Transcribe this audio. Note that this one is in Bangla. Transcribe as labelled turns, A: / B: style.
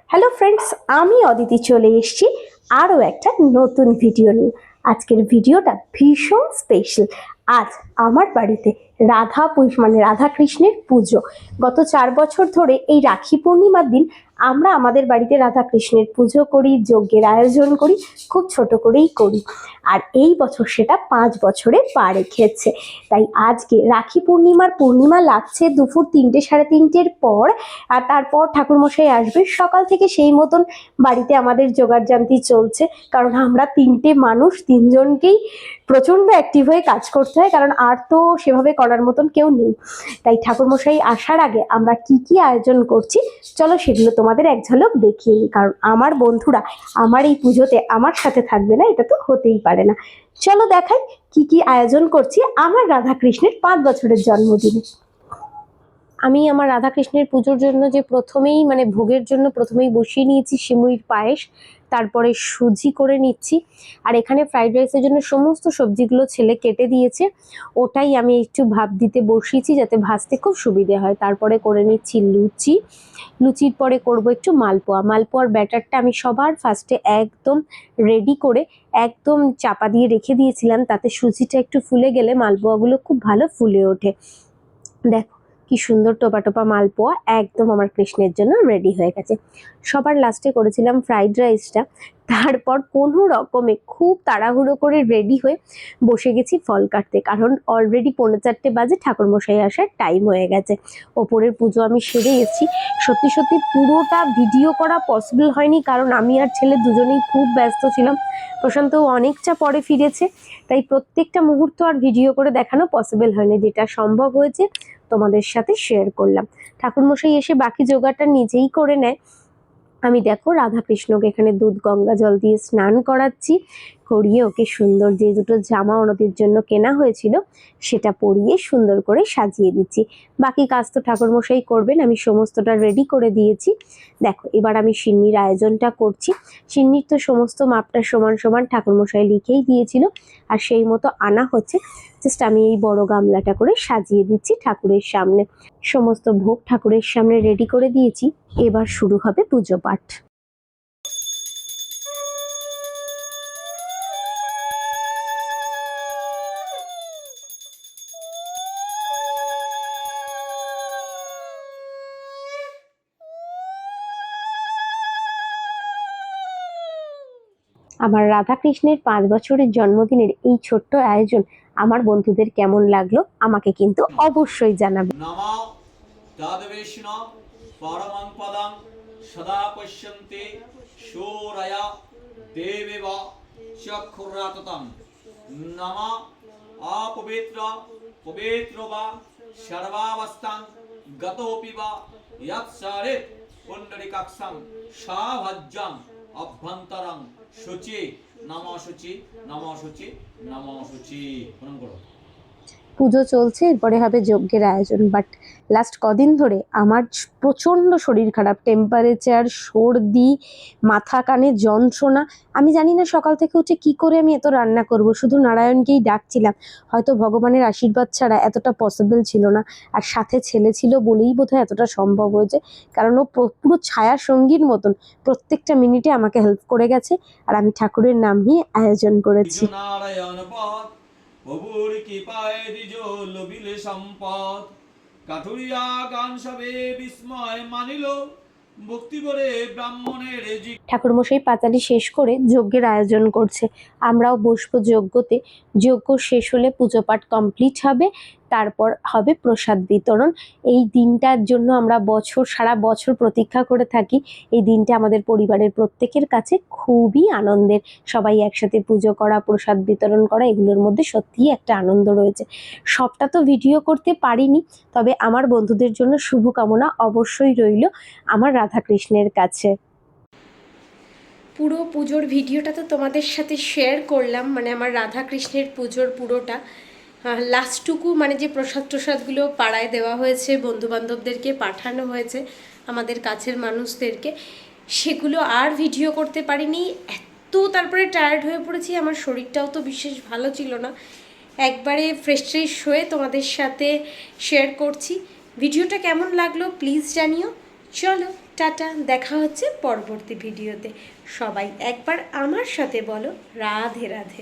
A: হ্যালো ফ্রেন্ডস, আমি অদিতি চলে এসেছি আরও একটা নতুন ভিডিও নিয়ে। আজকের ভিডিওটা ভীষণ স্পেশাল। আজ আমার বাড়িতে রাধা কৃষ্ণের পুজো। গত 4 বছর ধরে এই রাখি পূর্ণিমার দিন আমরা আমাদের বাড়িতে রাধা কৃষ্ণের পুজো করি, যজ্ঞের আয়োজন করি, খুব ছোট করেই করি। আর এই বছর সেটা 5 বছরে পা রেখেছে। তাই আজকে রাখি পূর্ণিমা লাগছে দুপুর 3টে সাড়ে 3টের পর। আর তারপর ঠাকুরমশাই আসবে সকাল থেকে, সেই মতন বাড়িতে আমাদের জোগাড়জান্তি চলছে। কারণ আমরা 3টে মানুষ, 3জনকেই প্রচণ্ড অ্যাক্টিভ হয়ে কাজ করতে হয়, কারণ আর তো সেভাবে করার মতন কেউ নেই। তাই ঠাকুরমশাই আসার আগে আমরা কি কি আয়োজন করছি চলো সেগুলো তোমাদের এক ঝলক দেখিয়ে নিই। কারণ আমার বন্ধুরা আমার এই পুজোতে আমার সাথে থাকবে না, এটা তো হতেই পারে না। চলো দেখাই কি কি আয়োজন করছি আমার রাধাকৃষ্ণের 5 বছরের জন্মদিনে। আমি আমার রাধাকৃষ্ণের পুজোর জন্য যে প্রথমেই ভোগের জন্য প্রথমেই বসিয়ে নিয়েছি সিমুইর পায়েস, তারপরে সুজি করে নিচ্ছি। আর এখানে ফ্রাইড রাইসের জন্য সমস্ত সবজিগুলো ছেলে কেটে দিয়েছে, ওটাই আমি একটু ভাপ দিতে বসিয়েছি যাতে ভাজতে খুব সুবিধে হয়। তারপরে করে নিচ্ছি লুচির পরে করব একটু মালপোয়ার ব্যাটারটা আমি সবার ফার্স্টে একদম রেডি করে একদম চাপা দিয়ে রেখে দিয়েছিলাম, তাতে সুজিটা একটু ফুলে গেলে মালপোয়াগুলো খুব ভালো ফুলে ওঠে। দেখো কি সুন্দর টোপা টোপা মালপোয়া একদম আমার কৃষ্ণের জন্য রেডি হয়ে গেছে। সবার লাস্টে করেছিলাম ফ্রাইড রাইসটা। তারপর কোনো রকমে খুব তাড়াহুড়ো করে রেডি হয়ে বসে গেছি ফল কাটতে, কারণ অলরেডি 3:45 বাজে, ঠাকুরমশাই আসার টাইম হয়ে গেছে। ওপরের পুজো আমি সেরে এসেছি। সত্যি পুরোটা ভিডিও করা পসিবল হয়নি, কারণ আমি আর ছেলে দুজনেই খুব ব্যস্ত ছিলাম। প্রশান্তও অনেকটা পরে ফিরেছে, তাই প্রত্যেকটা মুহূর্ত আর ভিডিও করে দেখানো পসিবল হয়নি। যেটা সম্ভব হয়েছে তোমাদের সাথে শেয়ার করলাম। ঠাকুরমশাই এসে বাকি জোগাড়টা নিজেই করে নেয়। আমি দেখো রাধাকৃষ্ণকে এখানে দুধ গঙ্গা জল দিয়ে স্নান করাচ্ছি, করিয়ে ওকে সুন্দর যে দুটো জামা ওনাদের জন্য কেনা হয়েছিল সেটা পরিয়ে সুন্দর করে সাজিয়ে দিচ্ছি। বাকি কাজ তো ঠাকুরমশাই করবেন, আমি সমস্তটা রেডি করে দিয়েছি। দেখো এবার আমি সিন্নির আয়োজনটা করছি। সিন্নির তো সমস্ত মাপটা সমান সমান ঠাকুরমশাই লিখেই দিয়েছিল, আর সেই মতো আনা হচ্ছে। জাস্ট আমি এই বড় গামলাটা করে সাজিয়ে দিচ্ছি ঠাকুরের সামনে। সমস্ত ভোগ ঠাকুরের সামনে রেডি করে দিয়েছি। এবার শুরু হবে পুজো পাঠ। আমার রাধাকৃষ্ণের 5 বছরের জন্মদিনের এই ছোট্ট আয়োজন আমার বন্ধুদের কেমন লাগলো আমাকে কিন্তু অবশ্যই জানাবে। পরমং পদং সদা পশ্যন্তে শৌরয়া দেবেব চক্ষুরাততম নমঃ অপবিত্র পবিত্র বা সর্বাবস্থাং গতোপি বা ইয়ৎসারিত পুণ্ডরিকাক্ষং সাভজ্জং অভ্যন্তরং শুচি নমঃ শুচি নমঃ শুচি নমঃ শুচি। প্রণাম করো। পুজো চলছে, এরপরে হবে যজ্ঞের আয়োজন। বাট লাস্ট কদিন ধরে আমার প্রচণ্ড শরীর খারাপ, টেম্পারেচার, সর্দি, মাথা কানে যন্ত্রণা। আমি জানি না সকাল থেকে উঠে কি করে আমি এত রান্না করব, শুধু নারায়ণকেই ডাকছিলাম। হয়তো ভগবানের আশীর্বাদ ছাড়া এতটা পসিবল ছিল না। আর সাথে ছেলে ছিল বলেই বোধহয় এতটা সম্ভব হয়েছে, কারণ ও পুরো ছায়া সঙ্গীর মতন প্রত্যেকটা মিনিটে আমাকে হেল্প করে গেছে। আর আমি ঠাকুরের নাম নিয়ে আয়োজন করেছি। প্রভুর কৃপায় দ্বিজ লভিলে সম্পদ, কাঠুরিয়া গান সবে বিস্ময় মানিল, ভক্তি করে ব্রাহ্মণের। ঠাকুরমশাই পাঁচালি শেষ করে যজ্ঞের আয়োজন করছে, আমরাও বসবো যজ্ঞতে। যজ্ঞ শেষ হলে পুজো পাঠ কমপ্লিট হবে, তারপর হবে প্রসাদ বিতরণ। এই দিনটার জন্য আমরা সারা বছর প্রতীক্ষা করে থাকি। এই দিনটা আমাদের পরিবারের প্রত্যেকের কাছে খুবই আনন্দের। সবাই একসাথে পুজো করা, প্রসাদ বিতরণ করা, এগুলোর মধ্যে সত্যিই একটা আনন্দ রয়েছে। সবটা তো ভিডিও করতে পারিনি, তবে আমার বন্ধুদের জন্য শুভকামনা অবশ্যই রইল আমার রাধাকৃষ্ণের কাছে। পুরো পুজোর ভিডিওটা তো তোমাদের সাথে শেয়ার করলাম, আমার রাধাকৃষ্ণের পুজোর পুরোটা। লাস্টটুকু যে প্রসাদগুলো পাড়ায় দেওয়া হয়েছে, বন্ধুবান্ধবদেরকে পাঠানো হয়েছে, আমাদের কাছের মানুষদেরকে, সেগুলো আর ভিডিও করতে পারিনি। তারপরে টায়ার্ড হয়ে পড়েছি, আমার শরীরটাও তো বিশেষ ভালো ছিল না। একবারে ফ্রেশ হয়ে তোমাদের সাথে শেয়ার করছি। ভিডিওটা কেমন লাগলো প্লিজ জানিও। চলো। টাটা, দেখা হচ্ছে পরবর্তী ভিডিওতে। সবাই একবার আমার সাথে বলো রাধে রাধে।